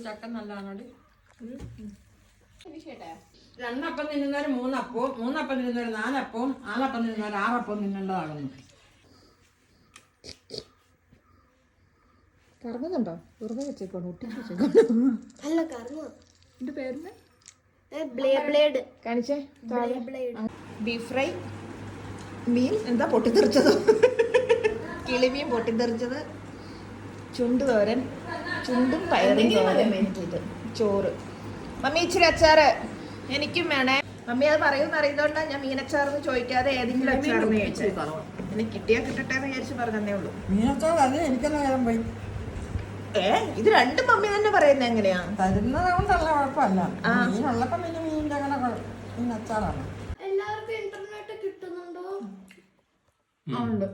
ചക്ക നല്ലതാണോടി. രണ്ടപ്പം തിന്നുന്നവര് മൂന്നപ്പവും, മൂന്നപ്പം തിന്നുന്നവര് നാലപ്പവും, നാലപ്പം തിന്നുന്നവര് ആറപ്പം തിന്നേണ്ടതാകുന്നു. കറങ്ങുന്നുണ്ടോ? വെറുതെ വെച്ചേക്കോളൂ, ഒട്ടിച്ച് വെച്ചേക്കോളൂ. അല്ല കറങ്ങും. എന്റെ പേരിന് ബ്ലേഡ് കാണിച്ചേ. ബീഫ് ഫ്രൈ, മീൻ എന്താ പൊട്ടിത്തെറിച്ചത്, കിളിമീൻ പൊട്ടിത്തെറിച്ചത്, ചുണ്ട് തോരൻ, ചുണ്ടും പയറും തോരൻ, ഇത് ചോറ്. മമ്മി ഇച്ചിരി അച്ചാറ് എനിക്കും വേണേ. മമ്മി അത് പറയുമെന്ന് അറിയുന്നതുകൊണ്ടാണ് ഞാൻ മീനച്ചാറെന്ന് ചോദിക്കാതെ ഏതെങ്കിലും അച്ചാറെന്ന് ചോദിച്ചത്. എനിക്ക് കിട്ടിയാൽ കിട്ടട്ടെ എന്ന് വിചാരിച്ച് പറഞ്ഞതേ ഉള്ളൂ. മീനച്ചാറല്ലേ എനിക്കെല്ലാം നേരം പോയി. ഇത് രണ്ടും മമ്മി തന്നെ പറയുന്നത് എങ്ങനെയാ? തരുന്നതുകൊണ്ടല്ല കുഴപ്പമില്ല. മീനുള്ളപ്പം പിന്നെ മീനിന്റെ അങ്ങനെ മീനച്ചാറാണ്. എല്ലാവർക്കും ഇന്റർനെറ്റ് കിട്ടുന്നുണ്ടോ? ഉണ്ട്.